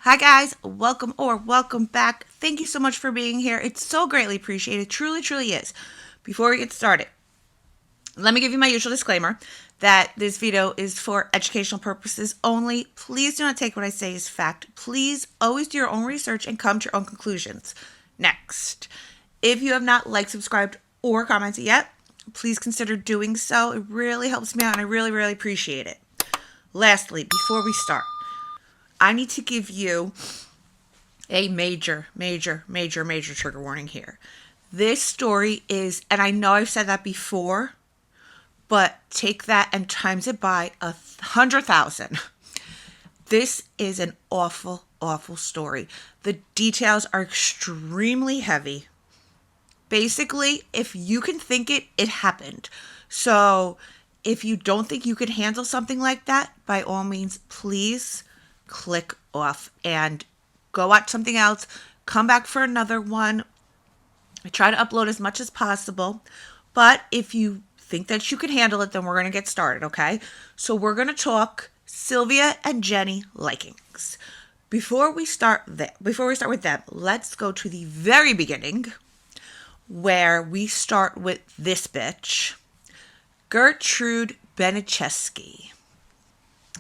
Hi guys, welcome back. Thank you so much for being here. It's so greatly appreciated. Truly, truly is. Before we get started, let me give you my usual disclaimer that this video is for educational purposes only. Please do not take what I say as fact. Please always do your own research and come to your own conclusions. Next, if you have not liked, subscribed, or commented yet, please consider doing so. It really helps me out and I really, really appreciate it. Lastly, before we start, I need to give you a major trigger warning here. This story is, and I know I've said that before, but take that and times it by 100,000. This is an awful story. The details are extremely heavy. Basically, if you can think it, it happened. So if you don't think you could handle something like that, by all means, please click off and go watch something else. Come back for another one. I try to upload as much as possible. But if you think that you can handle it, then we're going to get started, okay? So we're going to talk Sylvia and Jenny Likens. Before we start with them, let's go to the very beginning where we start with this bitch, Gertrude Benicheski.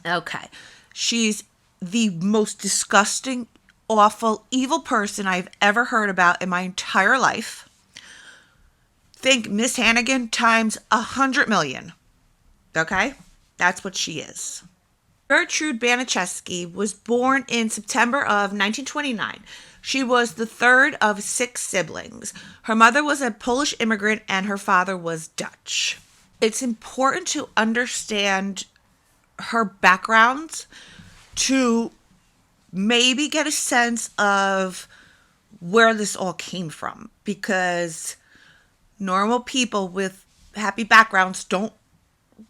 Okay. She's the most disgusting, awful, evil person I've ever heard about in my entire life. Think Miss Hannigan times 100 million. Okay? That's what she is. Gertrude Baniszewski was born in September of 1929. She was the third of 6 siblings. Her mother was a Polish immigrant and her father was Dutch. It's important to understand her background to maybe get a sense of where this all came from, because normal people with happy backgrounds don't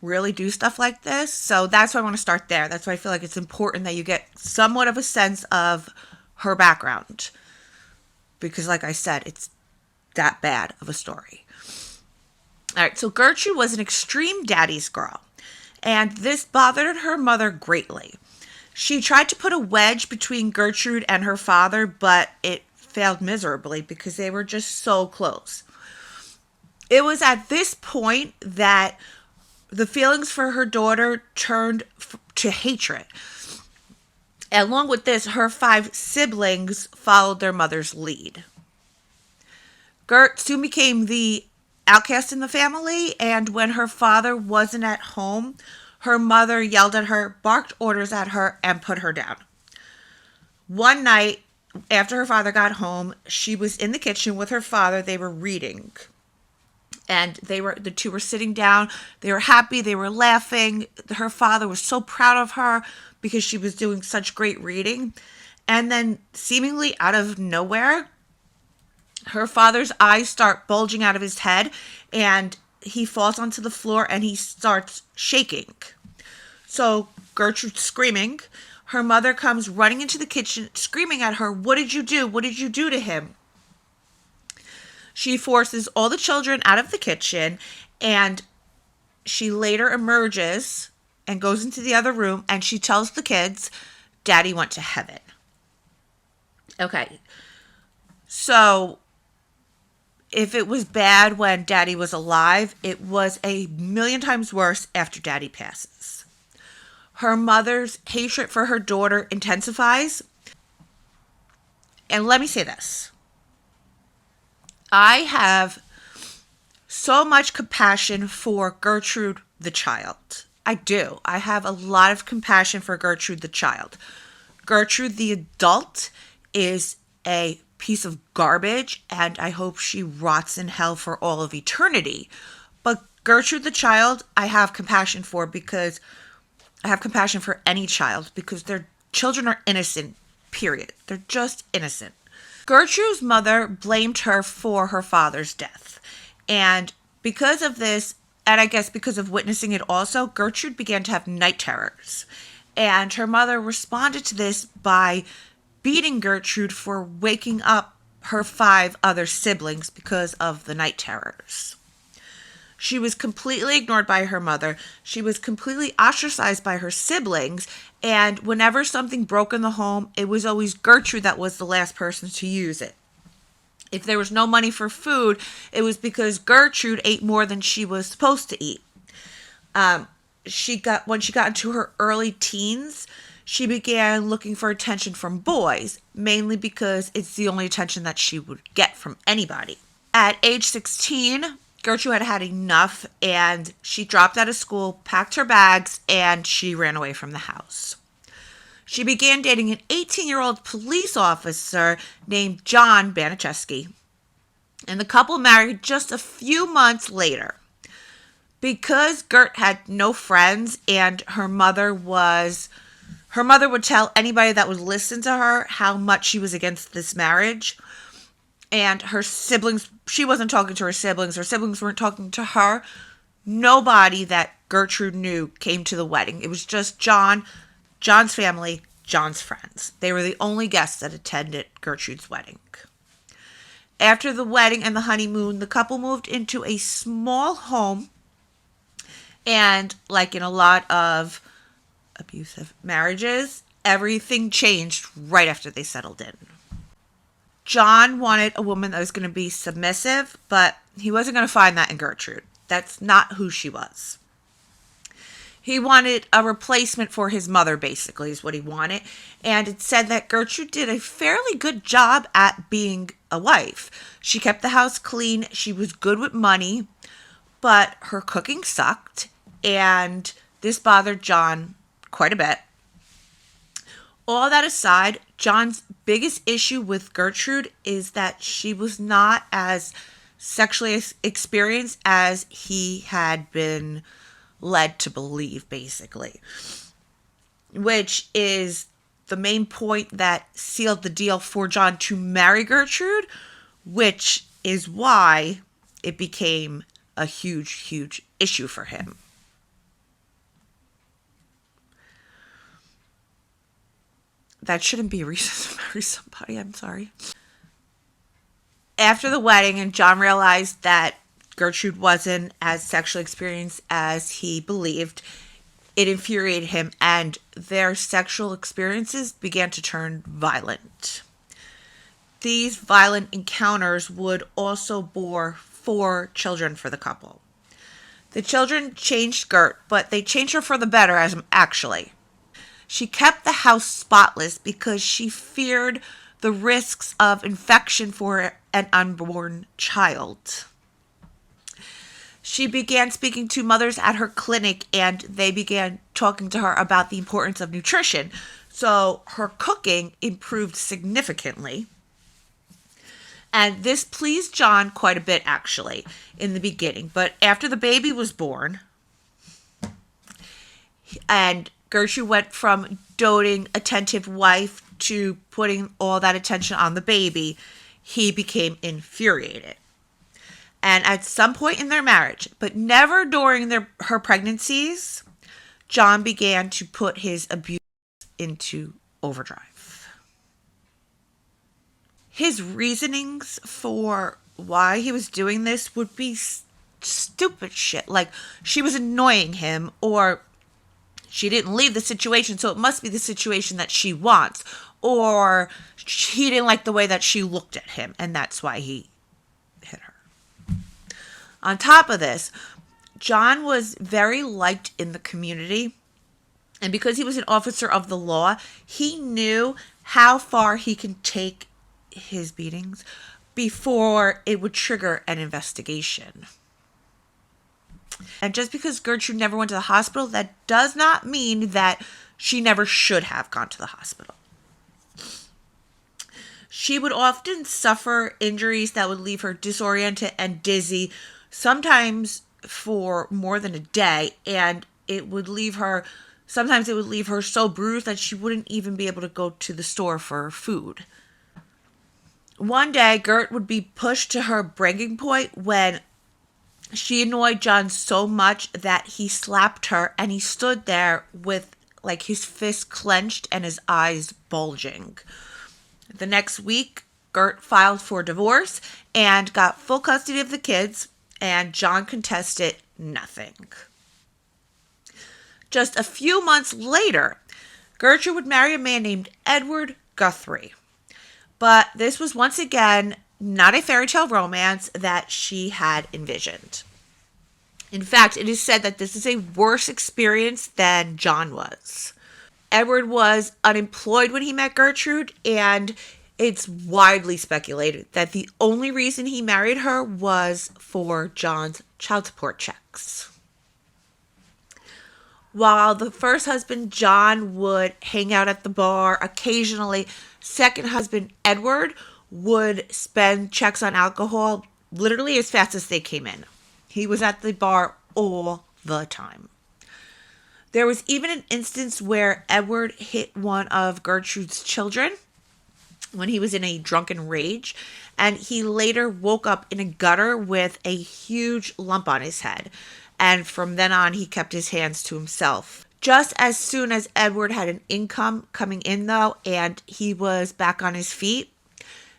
really do stuff like this. So that's why I want to start there. That's why I feel like it's important that you get somewhat of a sense of her background, because like I said, it's that bad of a story. All right, so Gertrude was an extreme daddy's girl, and this bothered her mother greatly. She tried to put a wedge between Gertrude and her father, but it failed miserably because they were just so close. It was at this point that the feelings for her daughter turned to hatred. Along with this, her 5 siblings followed their mother's lead. Gert soon became the outcast in the family, and when her father wasn't at home, her mother yelled at her, barked orders at her, and put her down. One night, after her father got home, she was in the kitchen with her father. They were reading. And the two were sitting down. They were happy. They were laughing. Her father was so proud of her because she was doing such great reading. And then, seemingly out of nowhere, her father's eyes start bulging out of his head, and he falls onto the floor and he starts shaking. So Gertrude's screaming. Her mother comes running into the kitchen, screaming at her, "What did you do? What did you do to him?" She forces all the children out of the kitchen, and she later emerges and goes into the other room, and she tells the kids, "Daddy went to heaven." Okay. So if it was bad when Daddy was alive, it was a million times worse after Daddy passes. Her mother's hatred for her daughter intensifies. And let me say this. I have so much compassion for Gertrude the child. I do. I have a lot of compassion for Gertrude the child. Gertrude the adult is a piece of garbage, and I hope she rots in hell for all of eternity. But Gertrude the child, I have compassion for, because I have compassion for any child, because their children are innocent, period. They're just innocent. Gertrude's mother blamed her for her father's death. And because of this, and I guess because of witnessing it also, Gertrude began to have night terrors. And her mother responded to this by beating Gertrude for waking up her 5 other siblings because of the night terrors. She was completely ignored by her mother. She was completely ostracized by her siblings. And whenever something broke in the home, it was always Gertrude that was the last person to use it. If there was no money for food, it was because Gertrude ate more than she was supposed to eat. When she got into her early teens, she began looking for attention from boys, mainly because it's the only attention that she would get from anybody. At age 16, Gertrude had had enough, and she dropped out of school, packed her bags, and she ran away from the house. She began dating an 18-year-old police officer named John Baniszewski, and the couple married just a few months later. Because Gert had no friends and her mother would tell anybody that would listen to her how much she was against this marriage. And her siblings, she wasn't talking to her siblings weren't talking to her. Nobody that Gertrude knew came to the wedding. It was just John's family, John's friends. They were the only guests that attended Gertrude's wedding. After the wedding and the honeymoon, the couple moved into a small home. And like in a lot of abusive marriages, everything changed right after they settled in. John wanted a woman that was going to be submissive, but he wasn't going to find that in Gertrude. That's not who she was. He wanted a replacement for his mother, basically, is what he wanted. And it said that Gertrude did a fairly good job at being a wife. She kept the house clean. She was good with money, but her cooking sucked. And this bothered John quite a bit. All that aside, John's biggest issue with Gertrude is that she was not as sexually experienced as he had been led to believe, basically. Which is the main point that sealed the deal for John to marry Gertrude, which is why it became a huge, huge issue for him. That shouldn't be a reason to marry somebody, I'm sorry. After the wedding, and John realized that Gertrude wasn't as sexually experienced as he believed, it infuriated him, and their sexual experiences began to turn violent. These violent encounters would also bore 4 children for the couple. The children changed Gert, but they changed her for the better, actually. She kept the house spotless because she feared the risks of infection for an unborn child. She began speaking to mothers at her clinic, and they began talking to her about the importance of nutrition. So her cooking improved significantly. And this pleased John quite a bit, actually, in the beginning. But after the baby was born, and Gertrude went from doting, attentive wife to putting all that attention on the baby, he became infuriated. And at some point in their marriage, but never during her pregnancies, John began to put his abuse into overdrive. His reasonings for why he was doing this would be stupid shit. Like, she was annoying him, or she didn't leave the situation, so it must be the situation that she wants. Or he didn't like the way that she looked at him, and that's why he hit her. On top of this, John was very liked in the community. And because he was an officer of the law, he knew how far he can take his beatings before it would trigger an investigation. And just because Gertrude never went to the hospital, that does not mean that she never should have gone to the hospital. She would often suffer injuries that would leave her disoriented and dizzy, sometimes for more than a day, and sometimes it would leave her so bruised that she wouldn't even be able to go to the store for food. One day, Gert would be pushed to her breaking point when she annoyed John so much that he slapped her, and he stood there with his fist clenched and his eyes bulging. The next week, Gert filed for divorce and got full custody of the kids, and John contested nothing. Just a few months later, Gertrude would marry a man named Edward Guthrie. But this was once again not a fairy tale romance that she had envisioned. In fact, it is said that this is a worse experience than John was. Edward was unemployed when he met Gertrude, and it's widely speculated that the only reason he married her was for John's child support checks. While the first husband, John, would hang out at the bar occasionally, second husband, Edward, would spend checks on alcohol literally as fast as they came in. He was at the bar all the time. There was even an instance where Edward hit one of Gertrude's children when he was in a drunken rage, and he later woke up in a gutter with a huge lump on his head. And from then on, he kept his hands to himself. Just as soon as Edward had an income coming in, though, and he was back on his feet,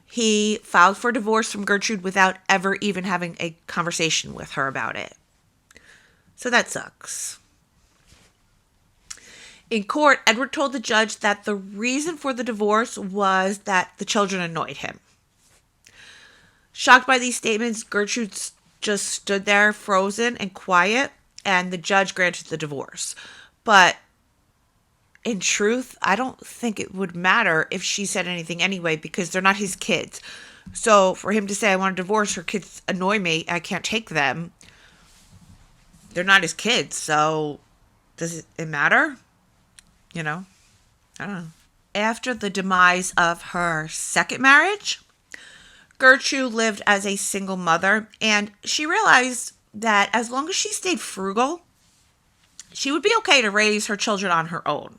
he filed for divorce from Gertrude without ever even having a conversation with her about it. So that sucks. In court, Edward told the judge that the reason for the divorce was that the children annoyed him. Shocked by these statements, Gertrude just stood there frozen and quiet, and the judge granted the divorce. But in truth, I don't think it would matter if she said anything anyway, because they're not his kids. So for him to say, I want a divorce, her kids annoy me, I can't take them, they're not his kids. So does it matter? I don't know. After the demise of her second marriage, Gertrude lived as a single mother, and she realized that as long as she stayed frugal, she would be okay to raise her children on her own.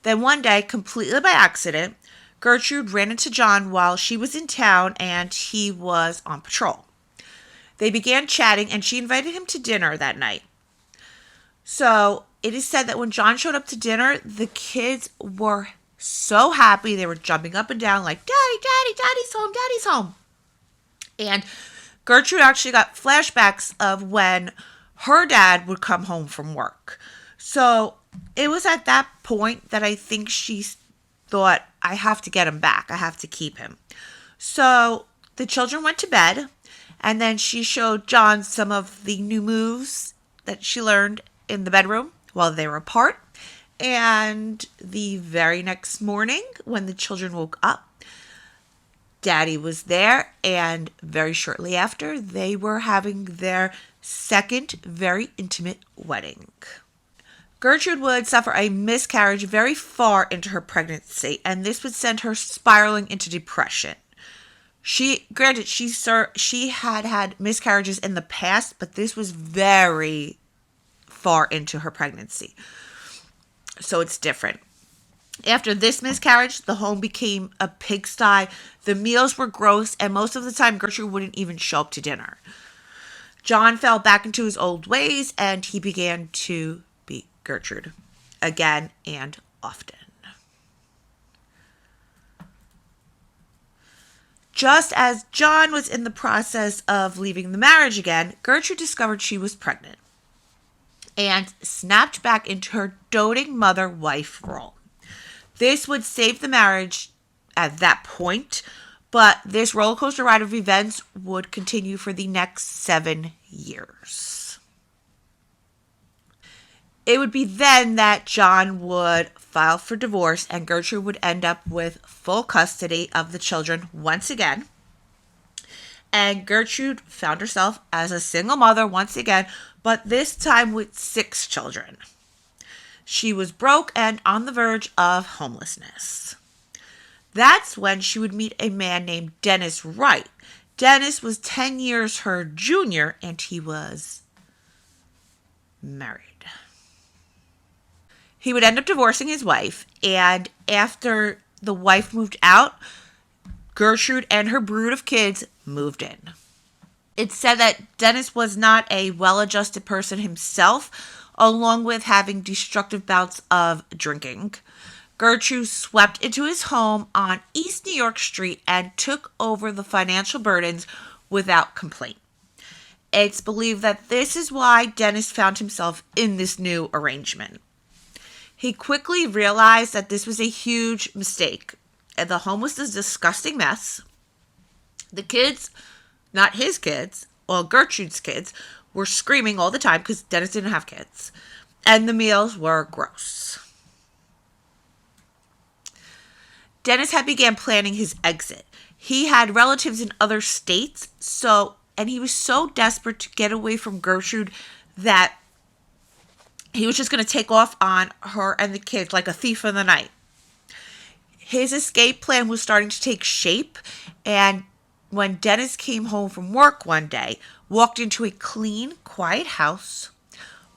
Then one day, completely by accident, Gertrude ran into John while she was in town and he was on patrol. They began chatting, and she invited him to dinner that night. So it is said that when John showed up to dinner, the kids were so happy. They were jumping up and down like, Daddy, Daddy, Daddy's home, Daddy's home. And Gertrude actually got flashbacks of when her dad would come home from work. So it was at that point that I think she thought, I have to get him back. I have to keep him. So the children went to bed, and then she showed John some of the new moves that she learned in the bedroom while they were apart. And the very next morning, when the children woke up, Daddy was there, and very shortly after, they were having their second very intimate wedding. Gertrude would suffer a miscarriage very far into her pregnancy, and this would send her spiraling into depression. She had had miscarriages in the past, but this was very far into her pregnancy. So it's different. After this miscarriage, the home became a pigsty. The meals were gross, and most of the time Gertrude wouldn't even show up to dinner. John fell back into his old ways, and he began to beat Gertrude again and often. Just as John was in the process of leaving the marriage again, Gertrude discovered she was pregnant and snapped back into her doting mother-wife role. This would save the marriage at that point, but this roller coaster ride of events would continue for the next 7 years. It would be then that John would file for divorce, and Gertrude would end up with full custody of the children once again. And Gertrude found herself as a single mother once again, but this time with 6 children. She was broke and on the verge of homelessness. That's when she would meet a man named Dennis Wright. Dennis was 10 years her junior, and he was married. He would end up divorcing his wife, and after the wife moved out, Gertrude and her brood of kids moved in. It's said that Dennis was not a well-adjusted person himself, along with having destructive bouts of drinking. Gertrude swept into his home on East New York Street and took over the financial burdens without complaint. It's believed that this is why Dennis found himself in this new arrangement. He quickly realized that this was a huge mistake, and the home was a disgusting mess. The kids, not his kids, well, Gertrude's kids, were screaming all the time because Dennis didn't have kids, and the meals were gross. Dennis had began planning his exit. He had relatives in other states, and he was so desperate to get away from Gertrude that he was just going to take off on her and the kids like a thief in the night. His escape plan was starting to take shape, and when Dennis came home from work one day, walked into a clean, quiet house,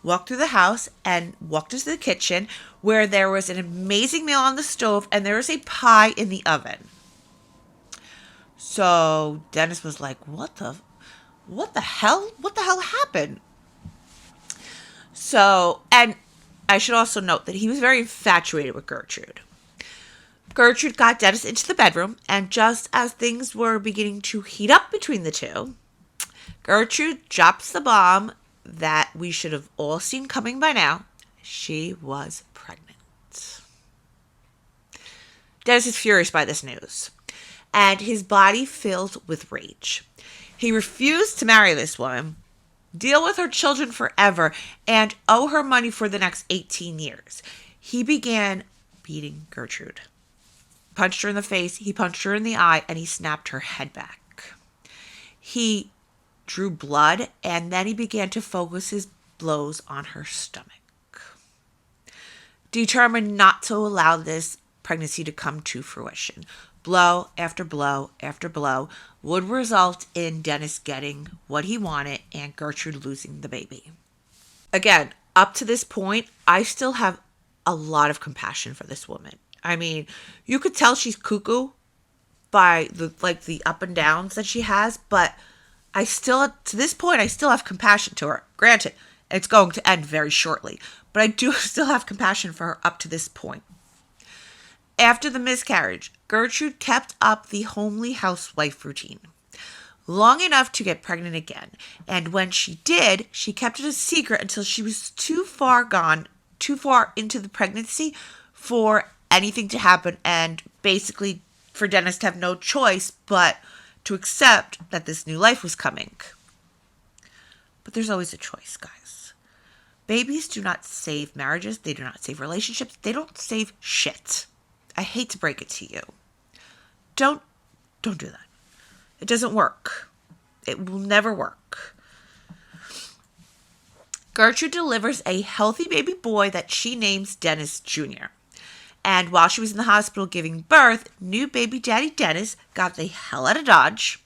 walked through the house, and walked into the kitchen where there was an amazing meal on the stove and there was a pie in the oven. So Dennis was like, what the hell? What the hell happened? So, and I should also note that he was very infatuated with Gertrude. Gertrude got Dennis into the bedroom, and just as things were beginning to heat up between the two, Gertrude drops the bomb that we should have all seen coming by now. She was pregnant. Dennis is furious by this news, and his body filled with rage. He refused to marry this woman, deal with her children forever, and owe her money for the next 18 years. He began beating Gertrude. Punched her in the face, he punched her in the eye, and he snapped her head back. He drew blood, and then he began to focus his blows on her stomach. Determined not to allow this pregnancy to come to fruition, blow after blow after blow would result in Dennis getting what he wanted and Gertrude losing the baby. Again, up to this point, I still have a lot of compassion for this woman. I mean, you could tell she's cuckoo by the up and downs that she has, but to this point, I still have compassion to her. Granted, it's going to end very shortly, but I do still have compassion for her up to this point. After the miscarriage, Gertrude kept up the homely housewife routine long enough to get pregnant again. And when she did, she kept it a secret until she was too far into the pregnancy for anything to happen, and basically for Dennis to have no choice but to accept that this new life was coming. But there's always a choice, guys. Babies do not save marriages. They do not save relationships. They don't save shit. I hate to break it to you. Don't do that. It doesn't work. It will never work. Gertrude delivers a healthy baby boy that she names Dennis Jr. And while she was in the hospital giving birth, new baby daddy Dennis got the hell out of Dodge,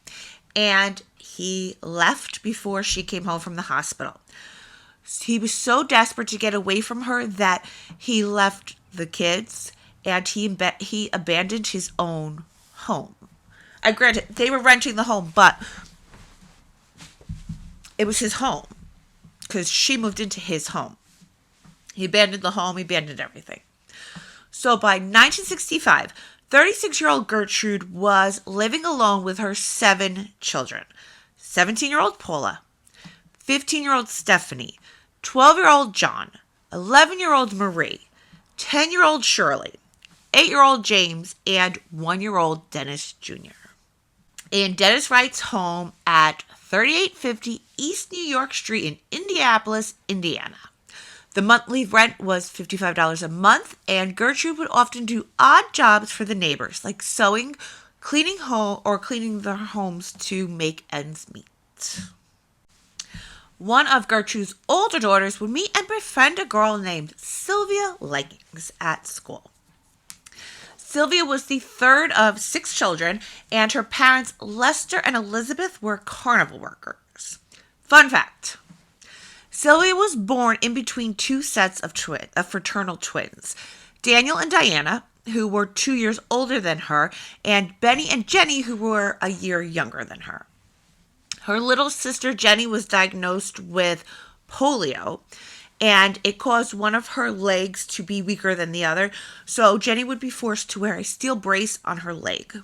and he left before she came home from the hospital. He was so desperate to get away from her that he left the kids, and he abandoned his own home. Granted, they were renting the home, but it was his home because she moved into his home. He abandoned the home. He abandoned everything. So by 1965, 36-year-old Gertrude was living alone with her 7 children. 17-year-old Paula, 15-year-old Stephanie, 12-year-old John, 11-year-old Marie, 10-year-old Shirley, 8-year-old James, and 1-year-old Dennis Jr. In Dennis Wright's home at 3850 East New York Street in Indianapolis, Indiana. The monthly rent was $55 a month, and Gertrude would often do odd jobs for the neighbors, like sewing, cleaning their homes to make ends meet. One of Gertrude's older daughters would meet and befriend a girl named Sylvia Likens at school. Sylvia was the third of 6 children, and her parents, Lester and Elizabeth, were carnival workers. Fun fact. Sylvia was born in between 2 sets of fraternal twins, Daniel and Diana, who were 2 years older than her, and Benny and Jenny, who were a year younger than her. Her little sister Jenny was diagnosed with polio, and it caused one of her legs to be weaker than the other, so Jenny would be forced to wear a steel brace on her leg.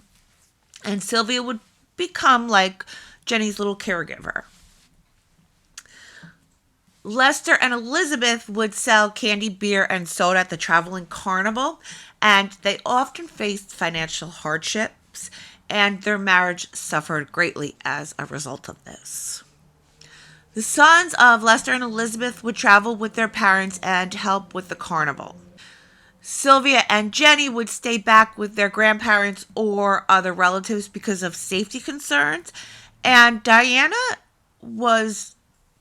And Sylvia would become like Jenny's little caregiver. Lester and Elizabeth would sell candy, beer, and soda at the traveling carnival, and they often faced financial hardships, and their marriage suffered greatly as a result of this. The sons of Lester and Elizabeth would travel with their parents and help with the carnival. Sylvia and Jenny would stay back with their grandparents or other relatives because of safety concerns, and Diana was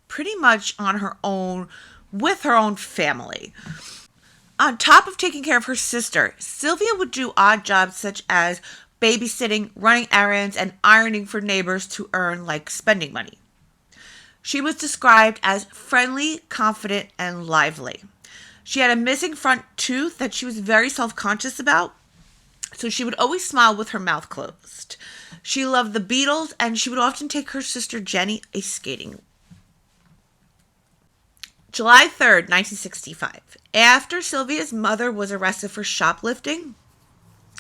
pretty much on her own with her own family. On top of taking care of her sister, Sylvia would do odd jobs such as babysitting, running errands, and ironing for neighbors to earn spending money. She was described as friendly, confident, and lively. She had a missing front tooth that she was very self-conscious about, so she would always smile with her mouth closed. She loved the Beatles, and she would often take her sister Jenny ice skating. July 3rd, 1965. After Sylvia's mother was arrested for shoplifting,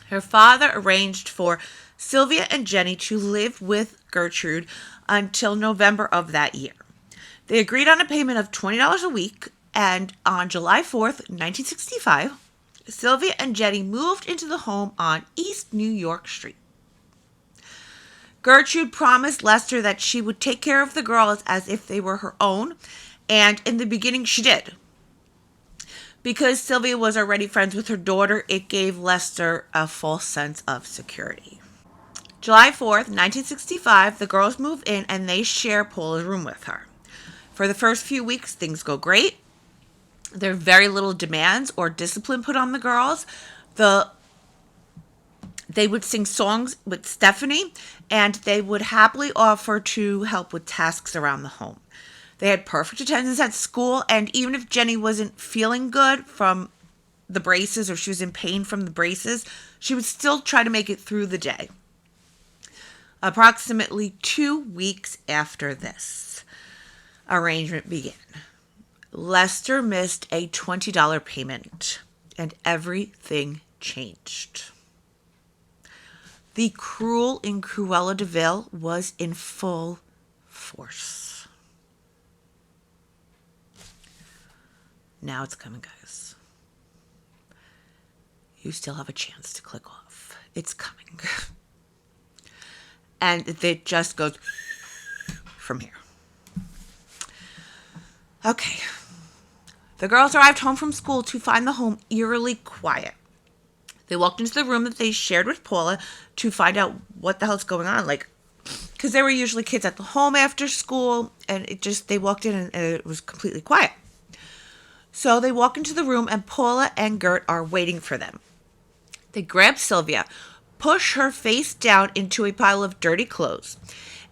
her father arranged for Sylvia and Jenny to live with Gertrude until November of that year. They agreed on a payment of $20 a week, and on July 4th, 1965, Sylvia and Jenny moved into the home on East New York Street. Gertrude promised Lester that she would take care of the girls as if they were her own, and in the beginning she did. Because Sylvia was already friends with her daughter, it gave Lester a false sense of security. July 4th, 1965, the girls move in and they share Paula's room with her. For the first few weeks, things go great. There are very little demands or discipline put on the girls. They would sing songs with Stephanie, and they would happily offer to help with tasks around the home. They had perfect attendance at school, and even if Jenny wasn't feeling good from the braces or she was in pain from the braces, she would still try to make it through the day. Approximately 2 weeks after this arrangement began, Lester missed a $20 payment, and everything changed. The cruel in Cruella de Vil was in full force. Now it's coming, guys. You still have a chance to click off. It's coming. And it just goes from here. Okay. The girls arrived home from school to find the home eerily quiet. They walked into the room that they shared with Paula to find out what the hell's going on. Because there were usually kids at the home after school, and they walked in and it was completely quiet. So they walk into the room and Paula and Gert are waiting for them. They grab Sylvia, push her face down into a pile of dirty clothes,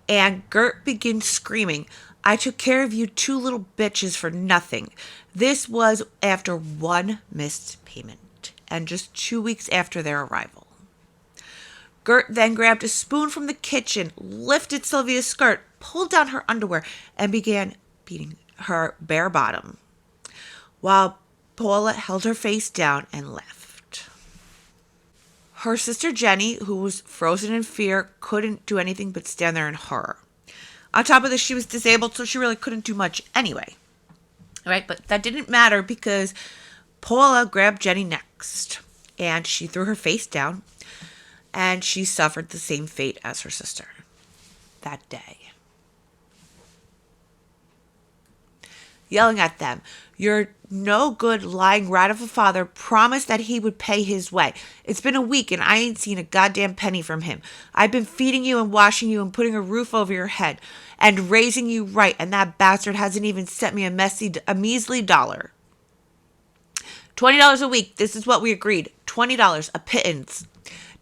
and Gert begins screaming, "I took care of you two little bitches for nothing." This was after one missed payment, and just 2 weeks after their arrival. Gert then grabbed a spoon from the kitchen, lifted Sylvia's skirt, pulled down her underwear, and began beating her bare bottom, while Paula held her face down and left. Her sister Jenny, who was frozen in fear, couldn't do anything but stand there in horror. On top of this, she was disabled, so she really couldn't do much anyway. Right? But that didn't matter because Paula grabbed Jenny next, and she threw her face down, and she suffered the same fate as her sister that day. Yelling at them, "Your no good lying rat of a father promised that he would pay his way. It's been a week and I ain't seen a goddamn penny from him. I've been feeding you and washing you and putting a roof over your head and raising you right, and that bastard hasn't even sent me a measly $1. $20 a week, this is what we agreed. $20, a pittance.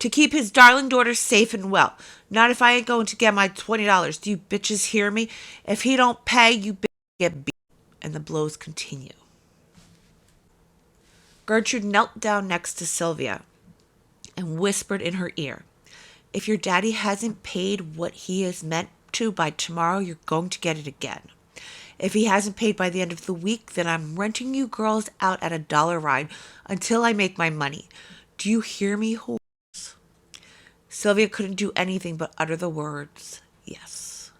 To keep his darling daughter safe and well. Not if I ain't going to get my $20. Do you bitches hear me? If he don't pay, you bitches get beat." And the blows continue. Gertrude knelt down next to Sylvia and whispered in her ear, "If your daddy hasn't paid what he is meant to by tomorrow, you're going to get it again. If he hasn't paid by the end of the week, then I'm renting you girls out at $1 ride until I make my money. Do you hear me, whores?" Sylvia couldn't do anything but utter the words, "Yes."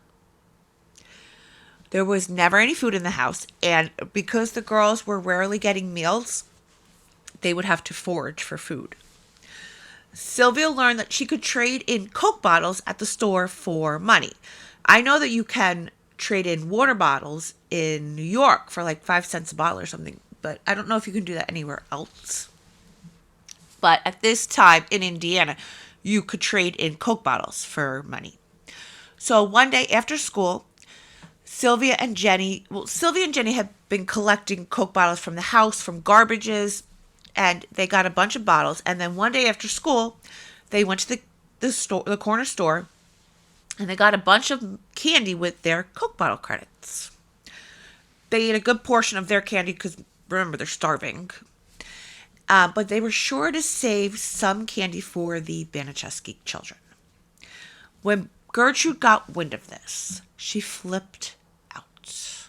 There was never any food in the house, and because the girls were rarely getting meals, they would have to forage for food. Sylvia learned that she could trade in Coke bottles at the store for money. I know that you can trade in water bottles in New York for like 5 cents a bottle or something, but I don't know if you can do that anywhere else. But at this time in Indiana, you could trade in Coke bottles for money. So one day after school, Sylvia and Jenny had been collecting Coke bottles from the house, from garbages, and they got a bunch of bottles. And then one day after school, they went to the corner store, and they got a bunch of candy with their Coke bottle credits. They ate a good portion of their candy because, remember, they're starving. But they were sure to save some candy for the Banicheski children. When Gertrude got wind of this, she flipped out.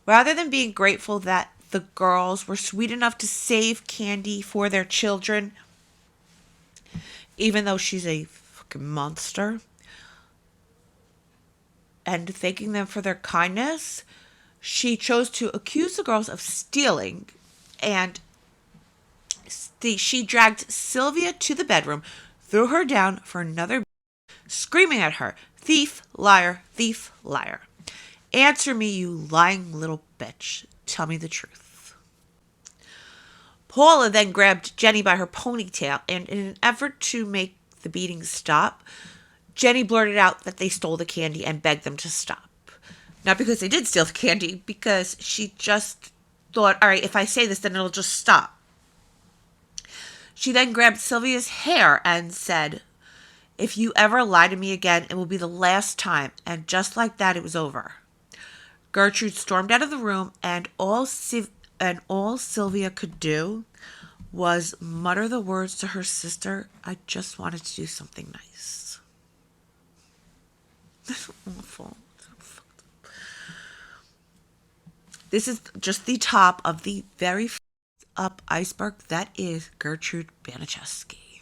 Rather than being grateful that the girls were sweet enough to save candy for their children, even though she's a fucking monster, and thanking them for their kindness, she chose to accuse the girls of stealing, and she dragged Sylvia to the bedroom, threw her down for another, screaming at her, "Thief, liar, thief, liar. Answer me, you lying little bitch. Tell me the truth." Paula then grabbed Jenny by her ponytail, and in an effort to make the beating stop, Jenny blurted out that they stole the candy and begged them to stop. Not because they did steal the candy, because she just thought, all right, if I say this, then it'll just stop. She then grabbed Sylvia's hair and said, "If you ever lie to me again, it will be the last time." And just like that, it was over. Gertrude stormed out of the room, and all Sylvia could do was mutter the words to her sister, "I just wanted to do something nice." Awful. This is just the top of the very up iceberg that is Gertrude Banicheski.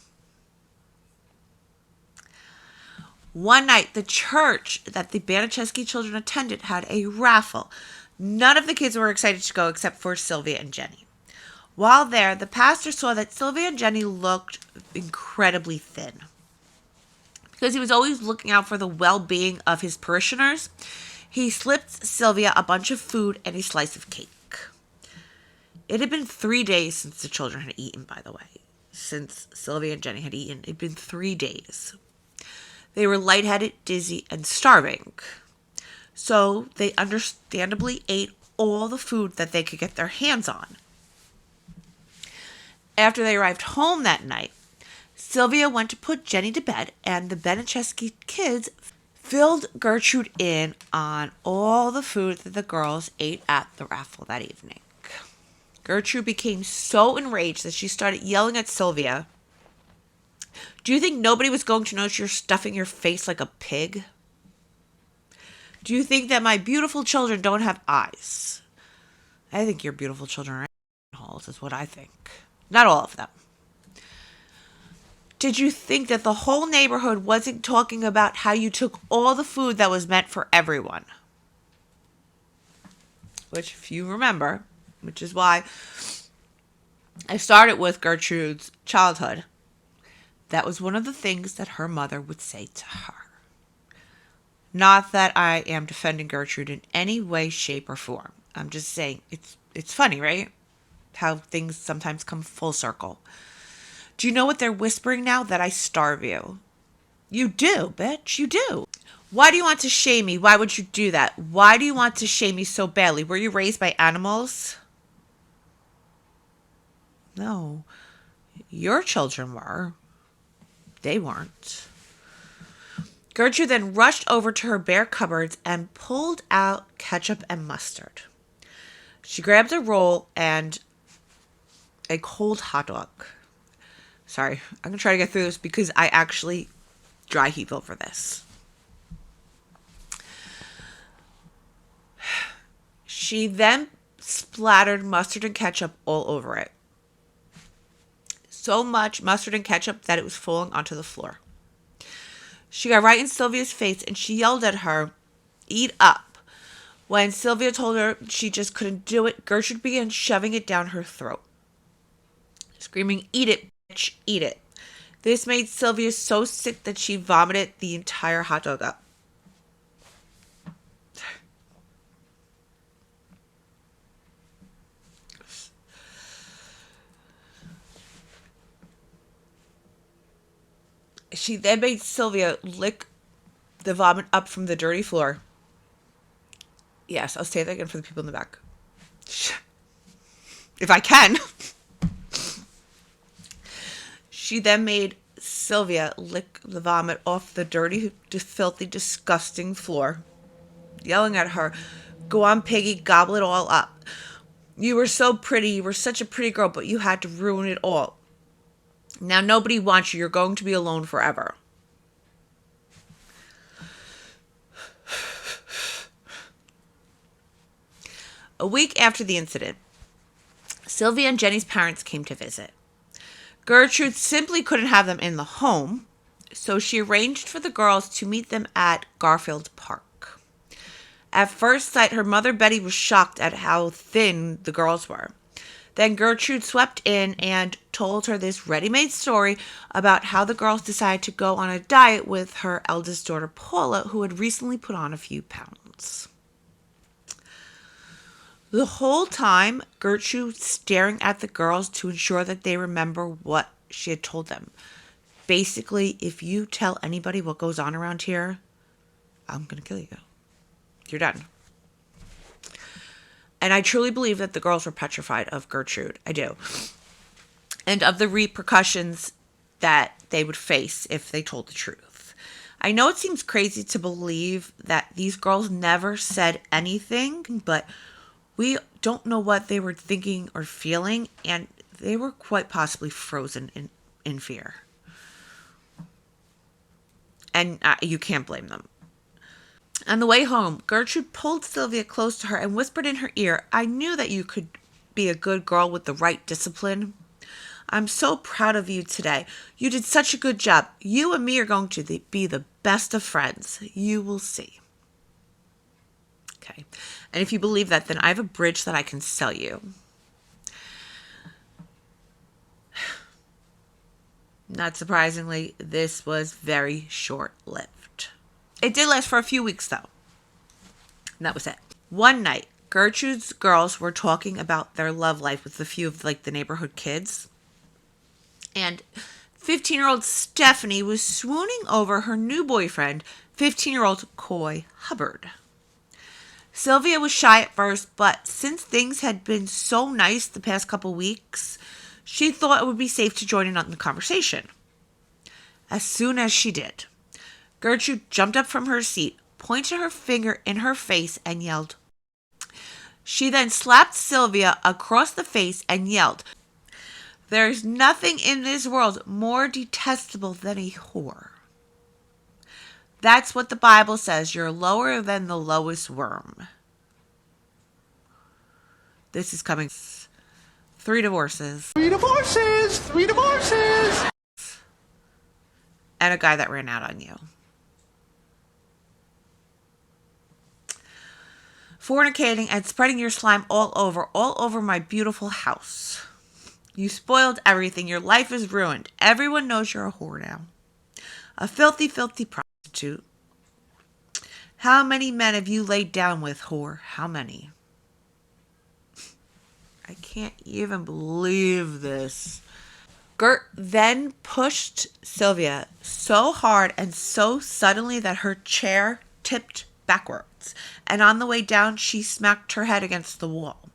One night, the church that the Banicheski children attended had a raffle. None of the kids were excited to go except for Sylvia and Jenny. While there, the pastor saw that Sylvia and Jenny looked incredibly thin. Because he was always looking out for the well-being of his parishioners, he slipped Sylvia a bunch of food and a slice of cake. It had been 3 days since the children had eaten, by the way. Since Sylvia and Jenny had eaten, it had been 3 days. They were lightheaded, dizzy, and starving. So they understandably ate all the food that they could get their hands on. After they arrived home that night, Sylvia went to put Jenny to bed, and the Banicheski kids filled Gertrude in on all the food that the girls ate at the raffle that evening. Gertrude became so enraged that she started yelling at Sylvia, "Do you think nobody was going to notice you're stuffing your face like a pig? Do you think that my beautiful children don't have eyes? I think your beautiful children are assholes, is what I think. Not all of them. Did you think that the whole neighborhood wasn't talking about how you took all the food that was meant for everyone?" Which, if you remember, which is why I started with Gertrude's childhood, that was one of the things that her mother would say to her. Not that I am defending Gertrude in any way, shape, or form. I'm just saying it's funny, right? How things sometimes come full circle. Do you know what they're whispering now? That I starve you. You do, bitch. You do. Why do you want to shame me? Why would you do that? Why do you want to shame me so badly? Were you raised by animals? No. Your children were. They weren't. Gertrude then rushed over to her bare cupboards and pulled out ketchup and mustard. She grabbed a roll and a cold hot dog. Sorry, I'm going to try to get through this because I actually dry heave over this. She then splattered mustard and ketchup all over it. So much mustard and ketchup that it was falling onto the floor. She got right in Sylvia's face and she yelled at her, "Eat up." When Sylvia told her she just couldn't do it, Gertrude began shoving it down her throat, screaming, "Eat it, bitch, eat it." This made Sylvia so sick that she vomited the entire hot dog up. She then made Sylvia lick the vomit up from the dirty floor. Yes, I'll say that again for the people in the back. If I can. She then made Sylvia lick the vomit off the dirty, filthy, disgusting floor, yelling at her, "Go on, piggy, gobble it all up. You were so pretty. You were such a pretty girl, but you had to ruin it all. Now nobody wants you. You're going to be alone forever." A week after the incident, Sylvia and Jenny's parents came to visit. Gertrude simply couldn't have them in the home, so she arranged for the girls to meet them at Garfield Park. At first sight, her mother Betty was shocked at how thin the girls were. Then Gertrude swept in and told her this ready-made story about how the girls decided to go on a diet with her eldest daughter Paula, who had recently put on a few pounds. The whole time, Gertrude staring at the girls to ensure that they remember what she had told them. Basically, if you tell anybody what goes on around here, I'm going to kill you. You're done. And I truly believe that the girls were petrified of Gertrude. I do. And of the repercussions that they would face if they told the truth. I know it seems crazy to believe that these girls never said anything, but we don't know what they were thinking or feeling, and they were quite possibly frozen in fear. And you can't blame them. On the way home, Gertrude pulled Sylvia close to her and whispered in her ear, "I knew that you could be a good girl with the right discipline. I'm so proud of you today. You did such a good job. You and me are going to be the best of friends. You will see." Okay. And if you believe that, then I have a bridge that I can sell you. Not surprisingly, this was very short-lived. It did last for a few weeks, though. And that was it. One night, Gertrude's girls were talking about their love life with a few of the neighborhood kids. And 15-year-old Stephanie was swooning over her new boyfriend, 15-year-old Coy Hubbard. Sylvia was shy at first, but since things had been so nice the past couple weeks, she thought it would be safe to join in on the conversation. As soon as she did, Gertrude jumped up from her seat, pointed her finger in her face, and yelled. She then slapped Sylvia across the face and yelled, "There's nothing in this world more detestable than a whore. That's what the Bible says. You're lower than the lowest worm." This is coming. 3 divorces. 3 divorces! 3 divorces! And a guy that ran out on you. Fornicating and spreading your slime all over my beautiful house. You spoiled everything. Your life is ruined. Everyone knows you're a whore now. A filthy, filthy prostitute. How many men have you laid down with, whore? How many? I can't even believe this. Gert then pushed Sylvia so hard and so suddenly that her chair tipped backwards. And on the way down, she smacked her head against the wall.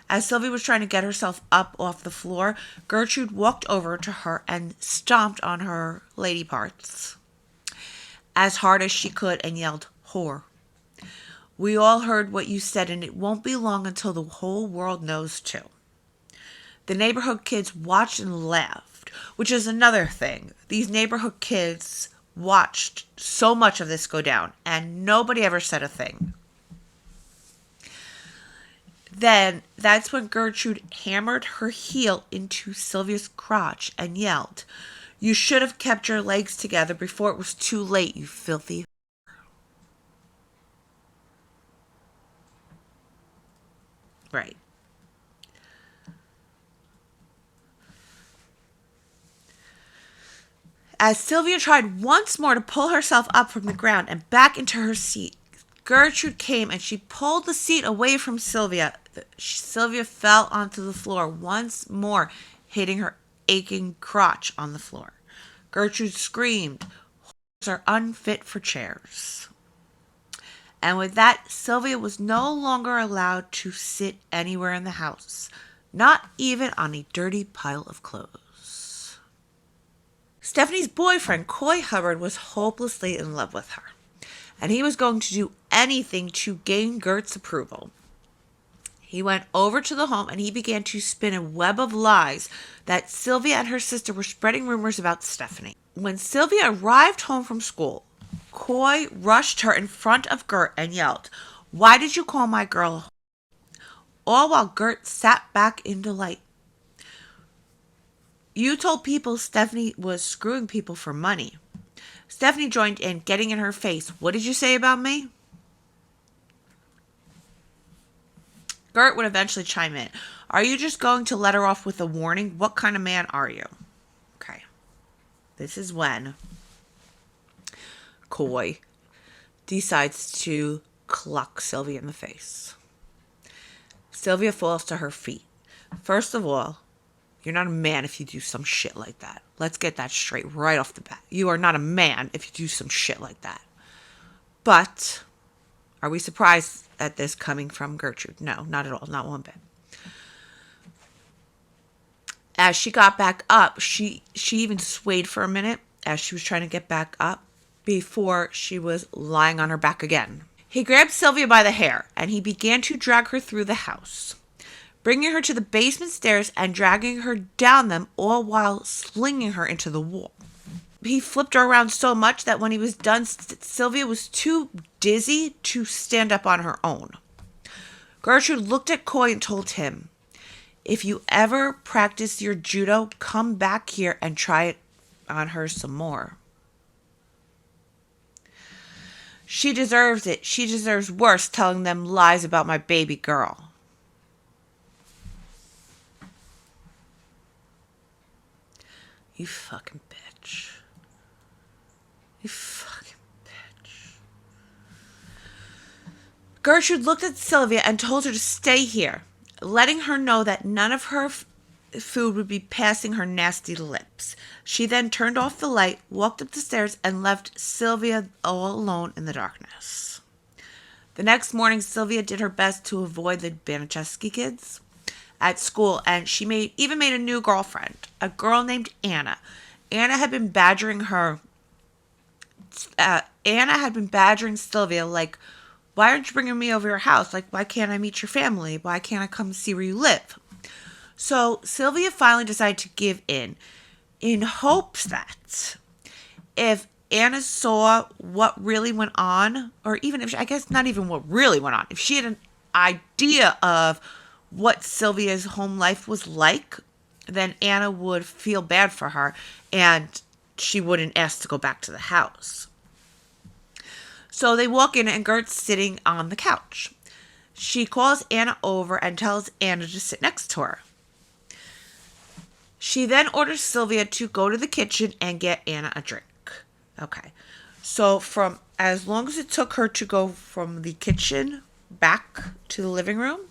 As Sylvia was trying to get herself up off the floor, Gertrude walked over to her and stomped on her lady parts as hard as she could and yelled, "Whore. We all heard what you said, and it won't be long until the whole world knows too." The neighborhood kids watched and laughed, which is another thing. These neighborhood kids watched so much of this go down, and nobody ever said a thing. Then that's when Gertrude hammered her heel into Sylvia's crotch and yelled, "You should have kept your legs together before it was too late, you filthy." Right. As Sylvia tried once more to pull herself up from the ground and back into her seat, Gertrude came and she pulled the seat away from Sylvia. Sylvia fell onto the floor once more, hitting her aching crotch on the floor. Gertrude screamed, "Horses are unfit for chairs." And with that, Sylvia was no longer allowed to sit anywhere in the house, not even on a dirty pile of clothes. Stephanie's boyfriend, Coy Hubbard, was hopelessly in love with her, and he was going to do anything to gain Gert's approval. He went over to the home and he began to spin a web of lies that Sylvia and her sister were spreading rumors about Stephanie. When Sylvia arrived home from school, Coy rushed her in front of Gert and yelled, "Why did you call my girl a whore?" All while Gert sat back in delight. "You told people Stephanie was screwing people for money." Stephanie joined in, getting in her face. "What did you say about me?" Gert would eventually chime in. "Are you just going to let her off with a warning? What kind of man are you?" Okay. This is when Coy decides to clock Sylvia in the face. Sylvia falls to her feet. First of all, you're not a man if you do some shit like that. Let's get that straight right off the bat. You are not a man if you do some shit like that. But are we surprised at this coming from Gertrude? No, not at all. Not one bit. As she got back up, she even swayed for a minute as she was trying to get back up before she was lying on her back again. He grabbed Sylvia by the hair and he began to drag her through the house, bringing her to the basement stairs and dragging her down them, all while slinging her into the wall. He flipped her around so much that when he was done, Sylvia was too dizzy to stand up on her own. Gertrude looked at Coy and told him, "If you ever practice your judo, come back here and try it on her some more. She deserves it. She deserves worse, telling them lies about my baby girl." You fucking bitch. You fucking bitch. Gertrude looked at Sylvia and told her to stay here, letting her know that none of her food would be passing her nasty lips. She then turned off the light, walked up the stairs, and left Sylvia all alone in the darkness. The next morning, Sylvia did her best to avoid the Baniszewski kids at school, and she even made a new girlfriend, a girl named Anna. Anna had been badgering Sylvia, like, "Why aren't you bringing me over your house? Like, why can't I meet your family? Why can't I come see where you live?" So Sylvia finally decided to give in hopes that if Anna saw what really went on, or even if, I guess not even what really went on, if she had an idea of what Sylvia's home life was like, then Anna would feel bad for her and she wouldn't ask to go back to the house. So they walk in and Gert's sitting on the couch. She calls Anna over and tells Anna to sit next to her. She then orders Sylvia to go to the kitchen and get Anna a drink. Okay. So from as long as it took her to go from the kitchen back to the living room,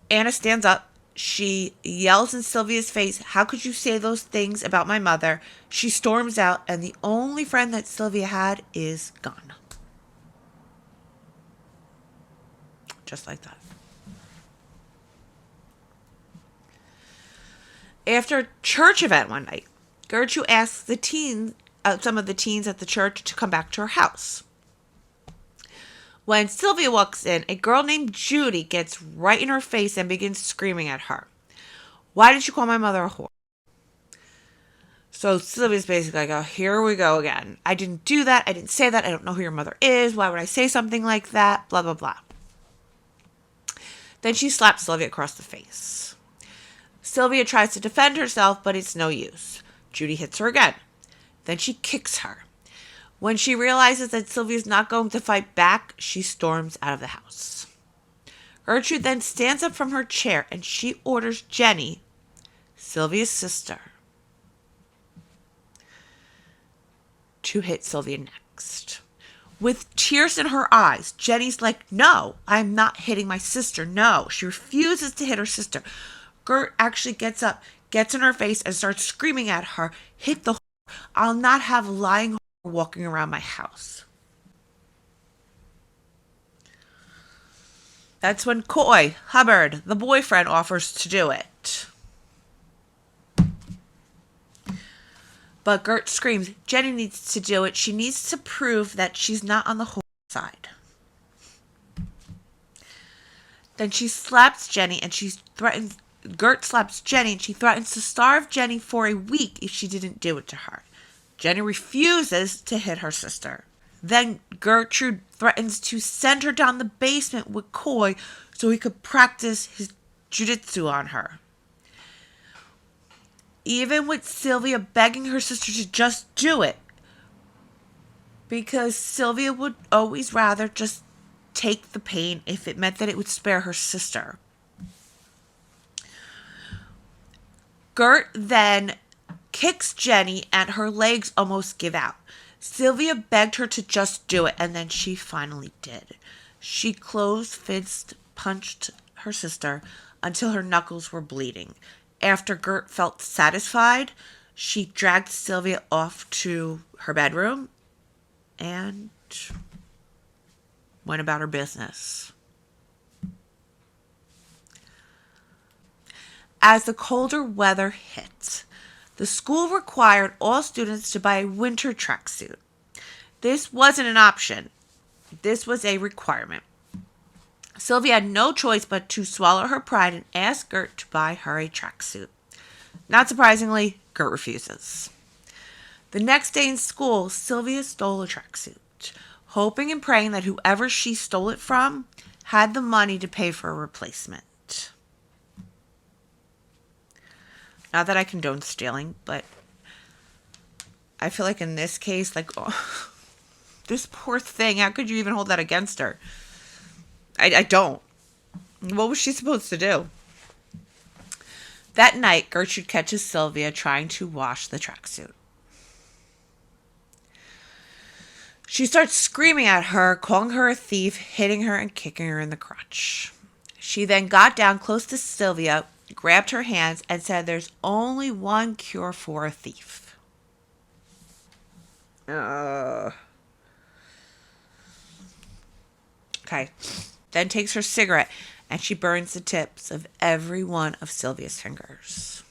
Anna stands up. She yells in Sylvia's face, "How could you say those things about my mother?" She storms out, and the only friend that Sylvia had is gone. Just like that. After a church event one night, Gertrude asks some of the teens at the church to come back to her house. When Sylvia walks in, a girl named Judy gets right in her face and begins screaming at her. "Why did you call my mother a whore?" So Sylvia's basically like, "Oh, here we go again. I didn't do that. I didn't say that. I don't know who your mother is. Why would I say something like that? Blah, blah, blah." Then she slaps Sylvia across the face. Sylvia tries to defend herself, but it's no use. Judy hits her again. Then she kicks her. When she realizes that Sylvia's not going to fight back, she storms out of the house. Gertrude then stands up from her chair and she orders Jenny, Sylvia's sister, to hit Sylvia next. With tears in her eyes, Jenny's like, no, I'm not hitting my sister. No, she refuses to hit her sister. Gert actually gets up, gets in her face, and starts screaming at her, hit the whore. I'll not have a lying whore walking around my house. That's when Coy Hubbard, the boyfriend, offers to do it. But Gert screams, Jenny needs to do it. She needs to prove that she's not on the whore side. Then she slaps Jenny and she threatens, Gert slaps Jenny and she threatens to starve Jenny for a week if she didn't do it to her. Jenny refuses to hit her sister. Then Gertrude threatens to send her down the basement with Coy so he could practice his jujitsu on her. Even with Sylvia begging her sister to just do it, because Sylvia would always rather just take the pain if it meant that it would spare her sister. Gert then kicks Jenny and her legs almost give out. Sylvia begged her to just do it, and then she finally did. She closed fist punched her sister until her knuckles were bleeding. After Gert felt satisfied, she dragged Sylvia off to her bedroom and went about her business. As the colder weather hit, the school required all students to buy a winter tracksuit. This wasn't an option. This was a requirement. Sylvia had no choice but to swallow her pride and ask Gert to buy her a tracksuit. Not surprisingly, Gert refuses. The next day in school, Sylvia stole a tracksuit, hoping and praying that whoever she stole it from had the money to pay for a replacement. Not that I condone stealing, but I feel like in this case, like, oh, this poor thing, how could you even hold that against her? I don't. What was she supposed to do? That night, Gertrude catches Sylvia trying to wash the tracksuit. She starts screaming at her, calling her a thief, hitting her, and kicking her in the crotch. She then got down close to Sylvia, grabbed her hands, and said there's only one cure for a thief. Okay. Then takes her cigarette and she burns the tips of every one of Sylvia's fingers.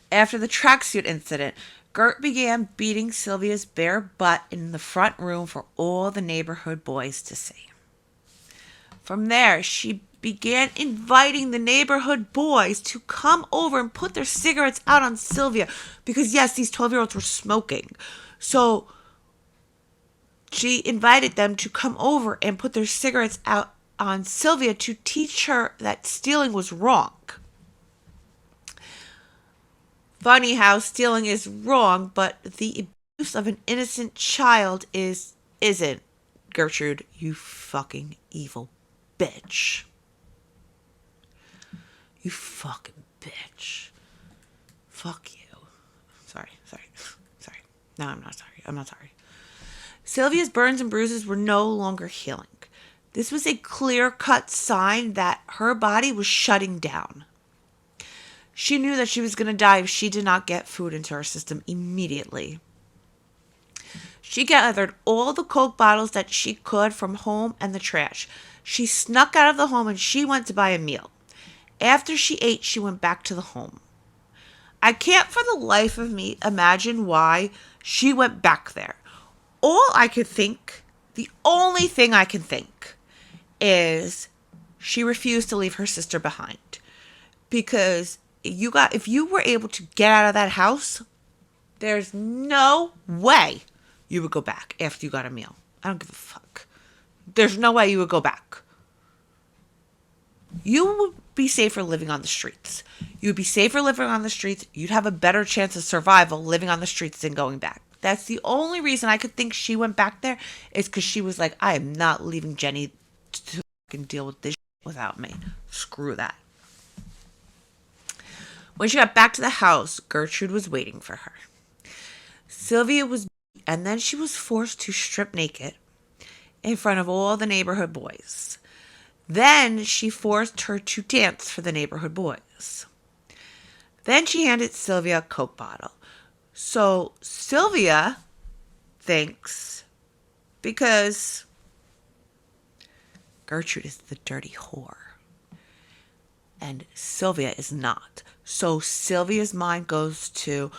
After the tracksuit incident, Gert began beating Sylvia's bare butt in the front room for all the neighborhood boys to see. From there, she began inviting the neighborhood boys to come over and put their cigarettes out on Sylvia because, yes, these 12-year-olds were smoking. So she invited them to come over and put their cigarettes out on Sylvia to teach her that stealing was wrong. Funny how stealing is wrong, but the abuse of an innocent child isn't. Gertrude, you fucking evil bitch. You fucking bitch. Fuck you. Sorry. No, I'm not sorry. Sylvia's burns and bruises were no longer healing. This was a clear-cut sign that her body was shutting down. She knew that she was going to die if she did not get food into her system immediately. She gathered all the Coke bottles that she could from home and the trash. She snuck out of the home and she went to buy a meal. After she ate, she went back to the home. I can't for the life of me imagine why she went back there. The only thing I can think is she refused to leave her sister behind. Because if you were able to get out of that house, there's no way you would go back after you got a meal. I don't give a fuck. There's no way you would go back. You would be safer living on the streets. You would be safer living on the streets. You'd have a better chance of survival living on the streets than going back. That's the only reason I could think she went back there, is because she was like, I am not leaving Jenny to fucking deal with this without me. Screw that. When she got back to the house, Gertrude was waiting for her. Sylvia was, and then she was forced to strip naked in front of all the neighborhood boys. Then she forced her to dance for the neighborhood boys. Then she handed Sylvia a Coke bottle. So Sylvia thinks, because Gertrude is the dirty whore and Sylvia is not. So Sylvia's mind goes to,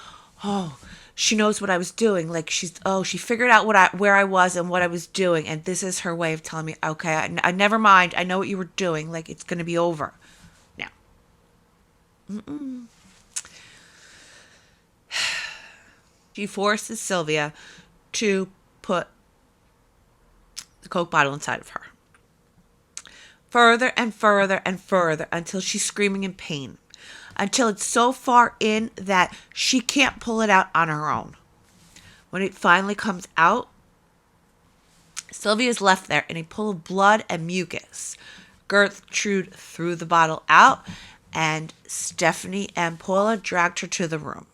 oh, she knows what I was doing. Like she figured out where I was and what I was doing. And this is her way of telling me, okay, I never mind. I know what you were doing. Like, it's going to be over now. She forces Sylvia to put the Coke bottle inside of her. Further and further and further until she's screaming in pain. Until it's so far in that she can't pull it out on her own. When it finally comes out, Sylvia is left there in a pool of blood and mucus. Gertrude threw the bottle out, and Stephanie and Paula dragged her to the room.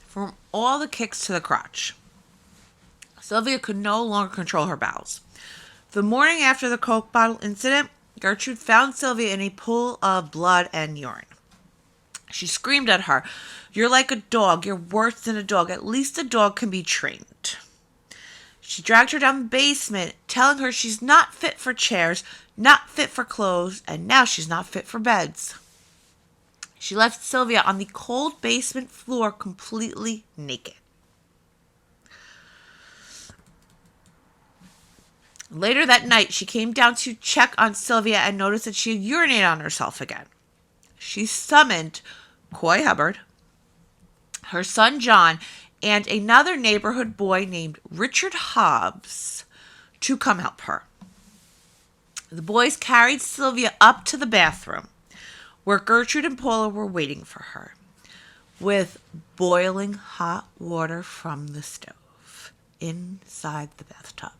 From all the kicks to the crotch, Sylvia could no longer control her bowels. The morning after the Coke bottle incident, Gertrude found Sylvia in a pool of blood and urine. She screamed at her, "You're like a dog. You're worse than a dog. At least a dog can be trained." She dragged her down the basement, telling her she's not fit for chairs, not fit for clothes, and now she's not fit for beds. She left Sylvia on the cold basement floor completely naked. Later that night, she came down to check on Sylvia and noticed that she had urinated on herself again. She summoned Coy Hubbard, her son John, and another neighborhood boy named Richard Hobbs to come help her. The boys carried Sylvia up to the bathroom, where Gertrude and Paula were waiting for her, with boiling hot water from the stove inside the bathtub.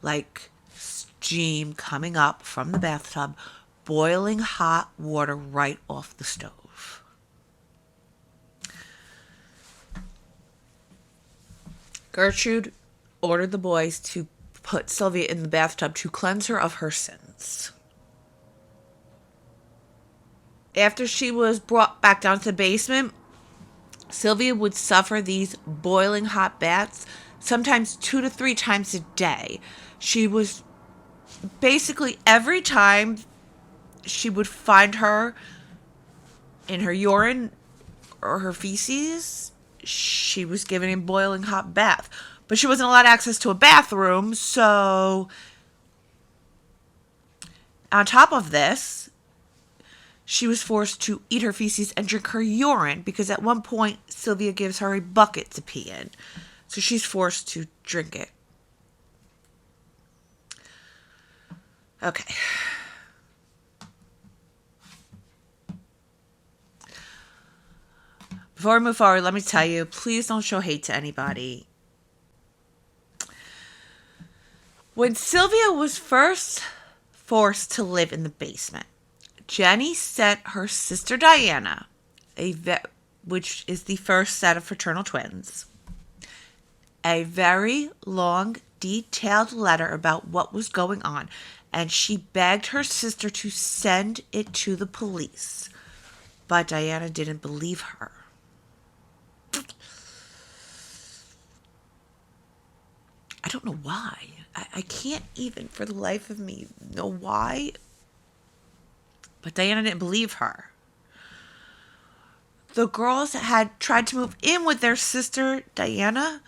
Like steam coming up from the bathtub, boiling hot water right off the stove. Gertrude ordered the boys to put Sylvia in the bathtub to cleanse her of her sins. After she was brought back down to the basement, Sylvia would suffer these boiling hot baths sometimes 2 to 3 times a day. She was basically, every time she would find her in her urine or her feces, she was given a boiling hot bath. But she wasn't allowed access to a bathroom, so on top of this, she was forced to eat her feces and drink her urine, because at one point Sylvia gives her a bucket to pee in. So she's forced to drink it. Okay. Before we move forward, let me tell you, please don't show hate to anybody. When Sylvia was first forced to live in the basement, Jenny sent her sister Diana, which is the first set of fraternal twins, a very long, detailed letter about what was going on, and she begged her sister to send it to the police. But Diana didn't believe her. I don't know why. I can't even, for the life of me, know why. But Diana didn't believe her. The girls had tried to move in with their sister Diana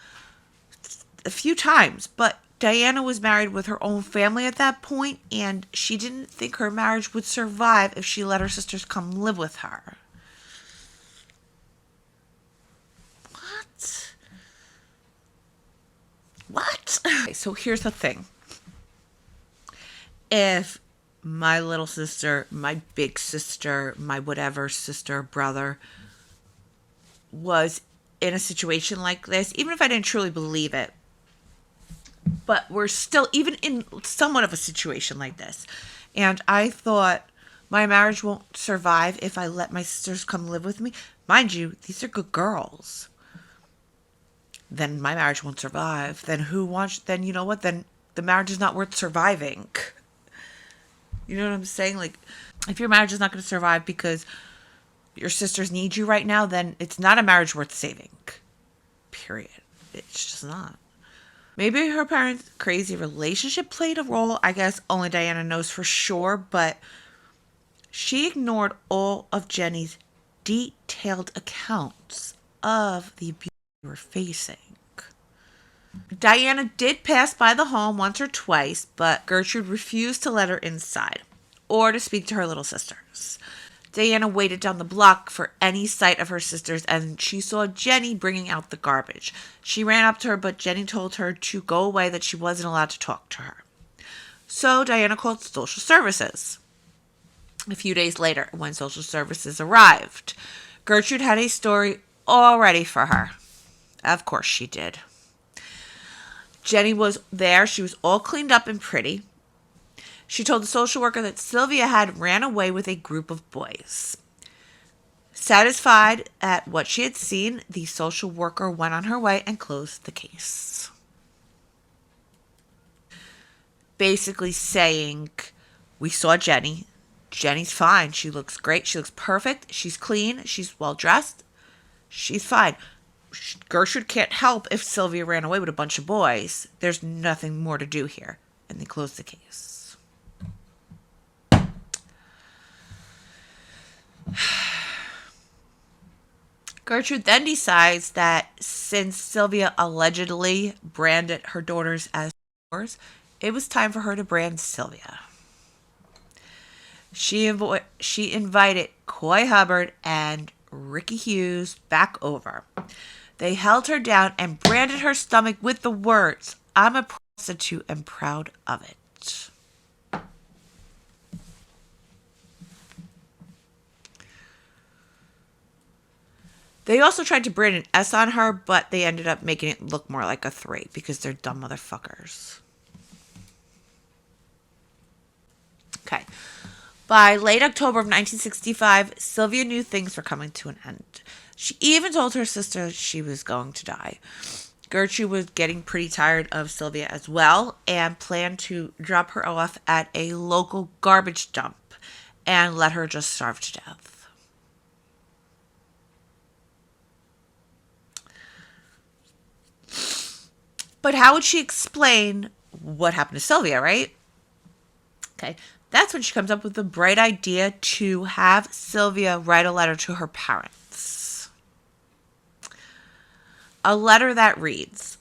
a few times, but Diana was married with her own family at that point, and she didn't think her marriage would survive if she let her sisters come live with her. What? Okay, so here's the thing. If my little sister, my big sister, my whatever sister, brother was in a situation like this, even if I didn't truly believe it, but we're still even in somewhat of a situation like this. And I thought my marriage won't survive if I let my sisters come live with me. Mind you, these are good girls. Then my marriage won't survive. Then who wants, then you know what? Then the marriage is not worth surviving. You know what I'm saying? Like, if your marriage is not going to survive because your sisters need you right now, then it's not a marriage worth saving. Period. It's just not. Maybe her parents' crazy relationship played a role. I guess only Diana knows for sure, but she ignored all of Jenny's detailed accounts of the abuse they were facing. Diana did pass by the home once or twice, but Gertrude refused to let her inside or to speak to her little sisters. Diana waited down the block for any sight of her sisters, and she saw Jenny bringing out the garbage. She ran up to her, but Jenny told her to go away, that she wasn't allowed to talk to her. So Diana called social services. A few days later, when social services arrived, Gertrude had a story all ready for her. Of course she did. Jenny was there. She was all cleaned up and pretty. She told the social worker that Sylvia had ran away with a group of boys. Satisfied at what she had seen, the social worker went on her way and closed the case. Basically saying, we saw Jenny. Jenny's fine. She looks great. She looks perfect. She's clean. She's well dressed. She's fine. Gertrude can't help if Sylvia ran away with a bunch of boys. There's nothing more to do here. And they closed the case. Gertrude then decides that since Sylvia allegedly branded her daughters as whores, it was time for her to brand Sylvia. She invited Coy Hubbard and Ricky Hughes back over. They held her down and branded her stomach with the words, "I'm a prostitute and proud of it." They also tried to brand an S on her, but they ended up making it look more like a 3 because they're dumb motherfuckers. Okay. By late October of 1965, Sylvia knew things were coming to an end. She even told her sister she was going to die. Gertrude was getting pretty tired of Sylvia as well and planned to drop her off at a local garbage dump and let her just starve to death. But how would she explain what happened to Sylvia, right? Okay, that's when she comes up with the bright idea to have Sylvia write a letter to her parents. A letter that reads,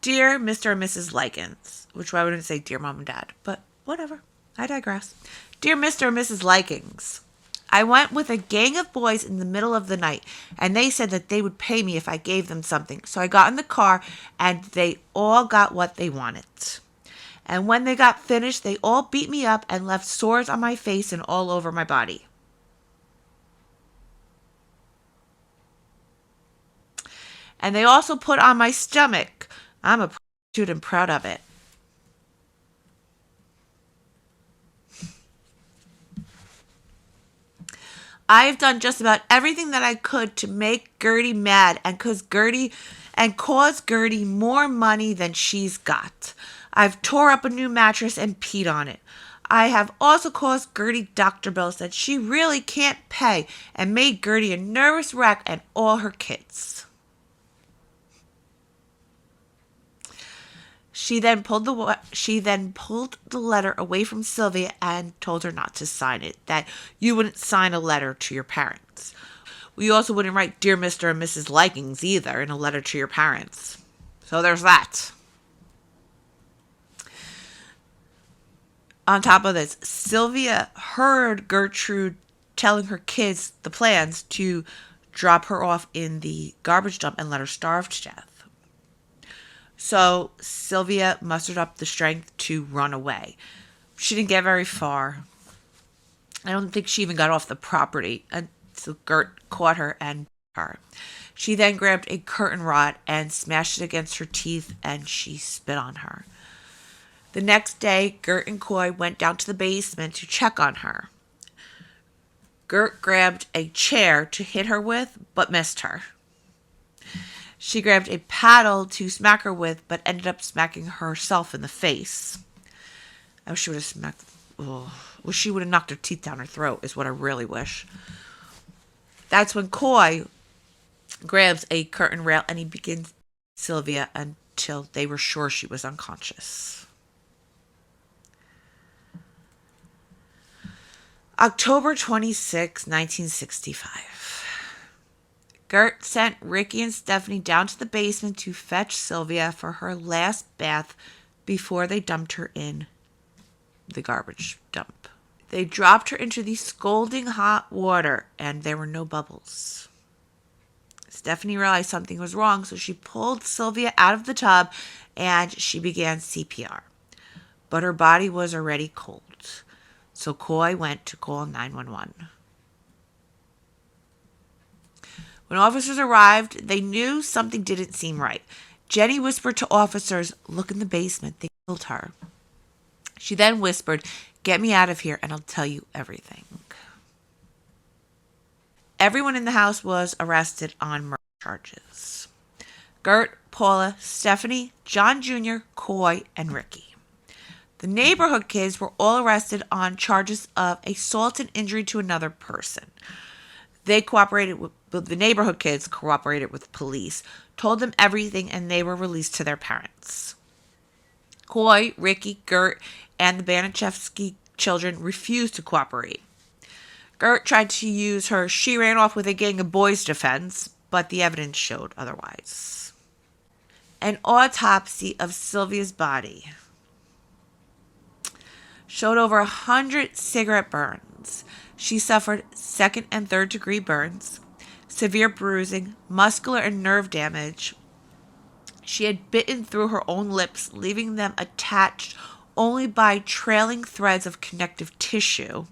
"Dear Mr. and Mrs. Likens," which I wouldn't say dear mom and dad, but whatever, I digress. "Dear Mr. and Mrs. Likens, I went with a gang of boys in the middle of the night, and they said that they would pay me if I gave them something. So I got in the car, and they all got what they wanted. And when they got finished, they all beat me up and left sores on my face and all over my body. And they also put on my stomach. I'm a prostitute and proud of it. I've done just about everything that I could to make Gertie mad and cause Gertie more money than she's got. I've tore up a new mattress and peed on it. I have also caused Gertie doctor bills that she really can't pay and made Gertie a nervous wreck and all her kids." She then pulled the letter away from Sylvia and told her not to sign it, that you wouldn't sign a letter to your parents. We also wouldn't write Dear Mr. and Mrs. Likens either in a letter to your parents. So there's that. On top of this, Sylvia heard Gertrude telling her kids the plans to drop her off in the garbage dump and let her starve to death. So Sylvia mustered up the strength to run away. She didn't get very far. I don't think she even got off the property until Gert caught her and beat her. She then grabbed a curtain rod and smashed it against her teeth, and she spit on her. The next day, Gert and Coy went down to the basement to check on her. Gert grabbed a chair to hit her with, but missed her. She grabbed a paddle to smack her with, but ended up smacking herself in the face. I wish she would have smacked... Wish she would have knocked her teeth down her throat, is what I really wish. That's when Coy grabs a curtain rail and he begins Sylvia until they were sure she was unconscious. October 26, 1965. Gert sent Ricky and Stephanie down to the basement to fetch Sylvia for her last bath before they dumped her in the garbage dump. They dropped her into the scalding hot water, and there were no bubbles. Stephanie realized something was wrong, so she pulled Sylvia out of the tub and she began CPR. But her body was already cold, so Coy went to call 911. When officers arrived, they knew something didn't seem right. Jenny whispered to officers, "Look in the basement, they killed her." She then whispered, "Get me out of here and I'll tell you everything." Everyone in the house was arrested on murder charges. Gert, Paula, Stephanie, John Jr., Coy, and Ricky. The neighborhood kids were all arrested on charges of assault and injury to another person. The neighborhood kids cooperated with police, told them everything, and they were released to their parents. Coy, Ricky, Gert, and the Baniszewski children refused to cooperate. Gert tried to use her "she ran off with a gang of boys" defense, but the evidence showed otherwise. An autopsy of Sylvia's body showed over 100 cigarette burns. She suffered second and third degree burns, severe bruising, muscular and nerve damage. She had bitten through her own lips, leaving them attached only by trailing threads of connective tissue,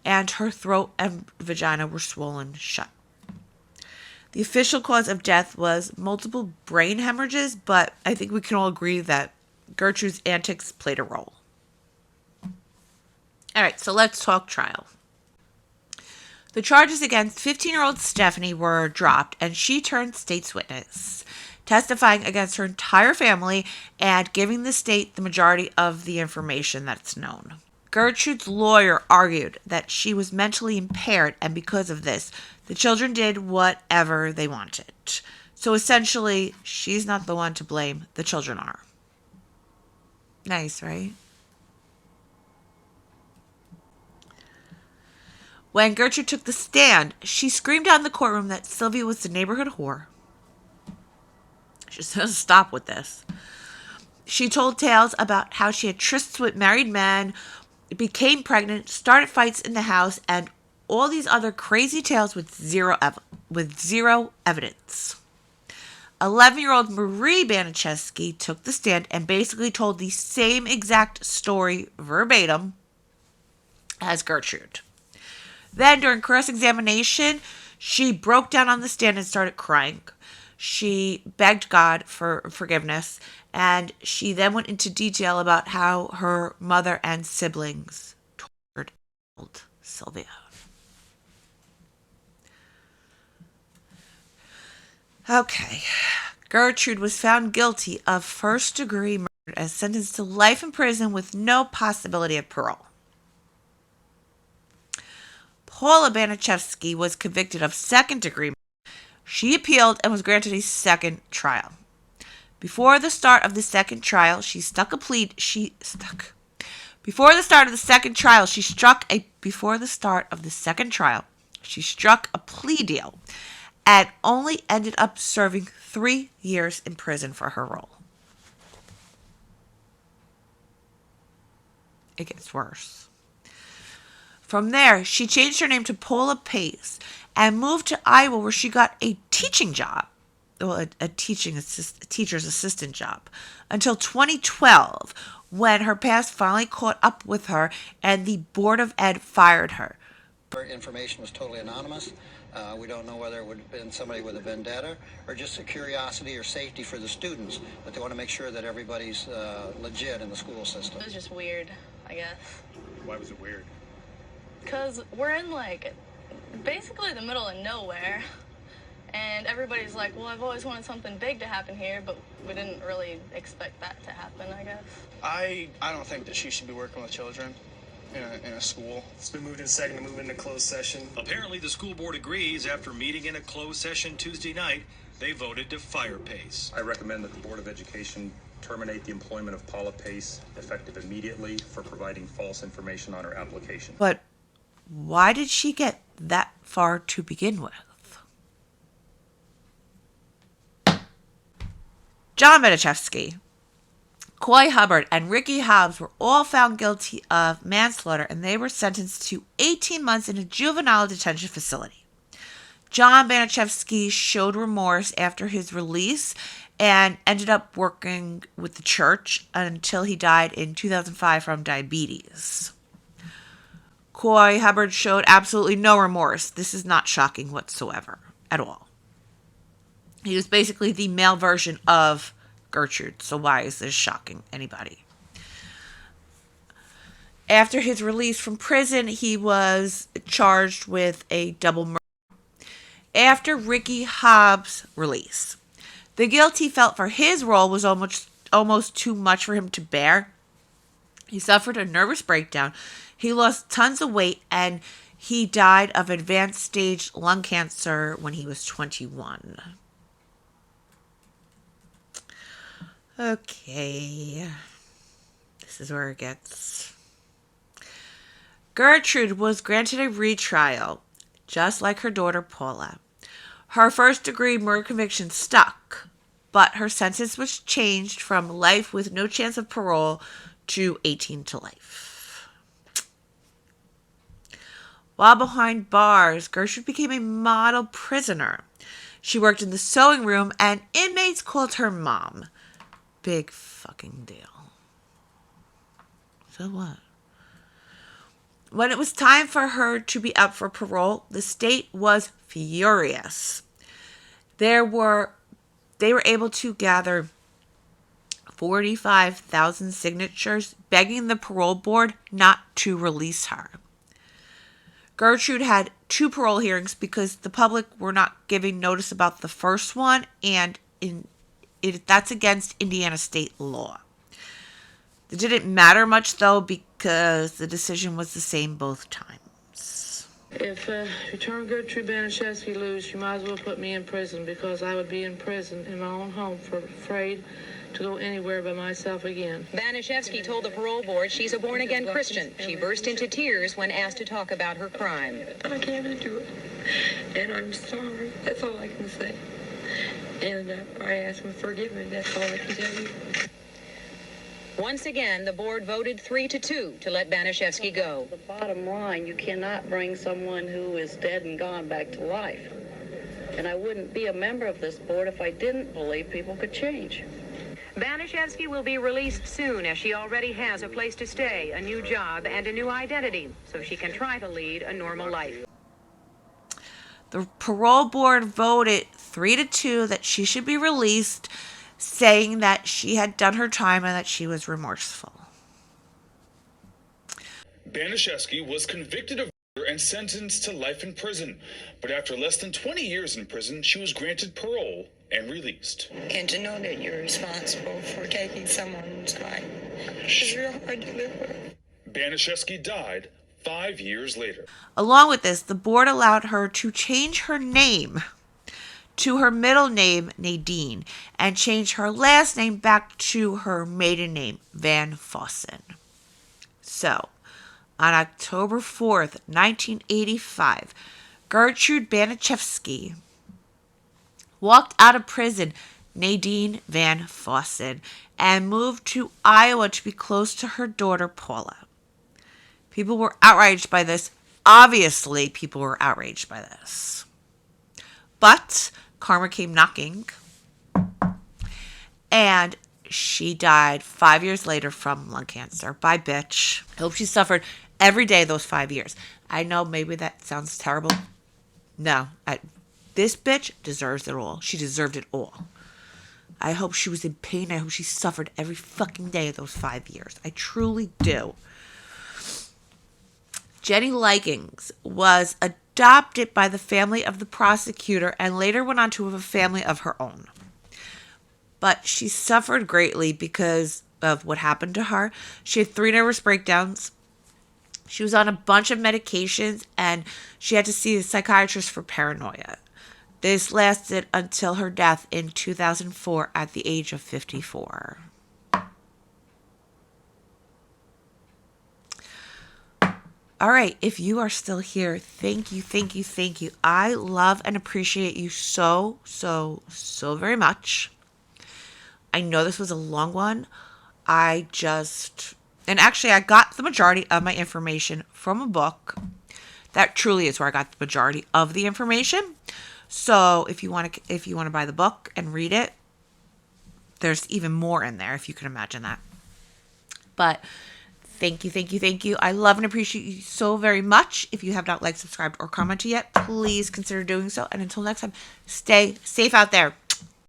and her throat and vagina were swollen shut. The official cause of death was multiple brain hemorrhages, but I think we can all agree that Gertrude's antics played a role. All right, so let's talk trial. The charges against 15-year-old Stephanie were dropped, and she turned state's witness, testifying against her entire family and giving the state the majority of the information that's known. Gertrude's lawyer argued that she was mentally impaired, and because of this, the children did whatever they wanted. So essentially, she's not the one to blame, the children are. Nice, right? When Gertrude took the stand, she screamed out in the courtroom that Sylvia was the neighborhood whore. She says, "Stop with this." She told tales about how she had trysts with married men, became pregnant, started fights in the house, and all these other crazy tales with zero evidence. 11-year-old Marie Baniszewski took the stand and basically told the same exact story verbatim as Gertrude. Then, during cross-examination, she broke down on the stand and started crying. She begged God for forgiveness, and she then went into detail about how her mother and siblings tortured and killed Sylvia. Okay. Gertrude was found guilty of first-degree murder and sentenced to life in prison with no possibility of parole. Paula Baniszewski was convicted of second-degree murder. She appealed and was granted a second trial. Before the start of the second trial, she struck a plea deal and only ended up serving 3 years in prison for her role. It gets worse. From there, she changed her name to Paula Pace and moved to Iowa, where she got a teaching job. Well, a teacher's assistant job, until 2012, when her past finally caught up with her and the Board of Ed fired her. Information was totally anonymous. We don't know whether it would have been somebody with a vendetta or just a curiosity or safety for the students, but they want to make sure that everybody's legit in the school system. It was just weird, I guess. Why was it weird? Because we're in, like, basically the middle of nowhere. And everybody's like, well, I've always wanted something big to happen here, but we didn't really expect that to happen, I guess. I don't think that she should be working with children in a school. It's been moved in second to move into closed session. Apparently, the school board agrees. After meeting in a closed session Tuesday night, they voted to fire Pace. I recommend that the Board of Education terminate the employment of Paula Pace effective immediately for providing false information on her application. But why did she get that far to begin with? John Baniszewski, Coy Hubbard, and Ricky Hobbs were all found guilty of manslaughter, and they were sentenced to 18 months in a juvenile detention facility. John Baniszewski showed remorse after his release and ended up working with the church until he died in 2005 from diabetes. Coy Hubbard showed absolutely no remorse. This is not shocking whatsoever at all. He was basically the male version of Gertrude, so why is this shocking anybody? After his release from prison, he was charged with a double murder. After Ricky Hobbs' release, the guilt he felt for his role was almost too much for him to bear. He suffered a nervous breakdown. He lost tons of weight, and he died of advanced stage lung cancer when he was 21. Okay, this is where it gets. Gertrude was granted a retrial, just like her daughter Paula. Her first-degree murder conviction stuck, but her sentence was changed from life with no chance of parole to 18 to life. While behind bars, Gertrude became a model prisoner. She worked in the sewing room, and inmates called her Mom. Big fucking deal. So what? When it was time for her to be up for parole, the state was furious. They were able to gather 45,000 signatures begging the parole board not to release her. Gertrude had 2 parole hearings because the public were not giving notice about the first one, and that's against Indiana state law. It didn't matter much, though, because the decision was the same both times. If you turn Gertrude Baniszewski loose, you might as well put me in prison, because I would be in prison in my own home afraid to go anywhere by myself again. Baniszewski told the parole board she's a born-again Christian. She burst into tears when asked to talk about her crime. I can't do it, and I'm sorry. That's all I can say. And I ask him to forgive me. That's all I can tell you. Once again, the board voted 3-2 to let Baniszewski go. The bottom line, you cannot bring someone who is dead and gone back to life. And I wouldn't be a member of this board if I didn't believe people could change. Baniszewski will be released soon, as she already has a place to stay, a new job, and a new identity, so she can try to lead a normal life. The parole board voted 3-2 that she should be released, saying that she had done her time and that she was remorseful. Baniszewski was convicted of murder and sentenced to life in prison, but after less than 20 years in prison, she was granted parole and released. And to know that you're responsible for taking someone's life is real hard to live with. Baniszewski died 5 years later. Along with this, the board allowed her to change her name to her middle name, Nadine, and change her last name back to her maiden name, Van Fossen. So, on October 4th, 1985, Gertrude Baniszewski walked out of prison, Nadine Van Fossen, and moved to Iowa to be close to her daughter, Paula. People were outraged by this. Obviously, people were outraged by this. But karma came knocking, and she died 5 years later from lung cancer. Bye, bitch. I hope she suffered every day those 5 years. I know maybe that sounds terrible. No, this bitch deserves it all. She deserved it all. I hope she was in pain. I hope she suffered every fucking day of those 5 years. I truly do. Jenny Likens was adopted by the family of the prosecutor and later went on to have a family of her own. But she suffered greatly because of what happened to her. She had 3 nervous breakdowns. She was on a bunch of medications and she had to see a psychiatrist for paranoia. This lasted until her death in 2004 at the age of 54. All right, if you are still here, thank you, thank you, thank you. I love and appreciate you so, so, so very much. I know this was a long one. And actually I got the majority of my information from a book. That truly is where I got the majority of the information. So if you want to buy the book and read it, there's even more in there if you can imagine that. But thank you, thank you, thank you. I love and appreciate you so very much. If you have not liked, subscribed, or commented yet, please consider doing so. And until next time, stay safe out there.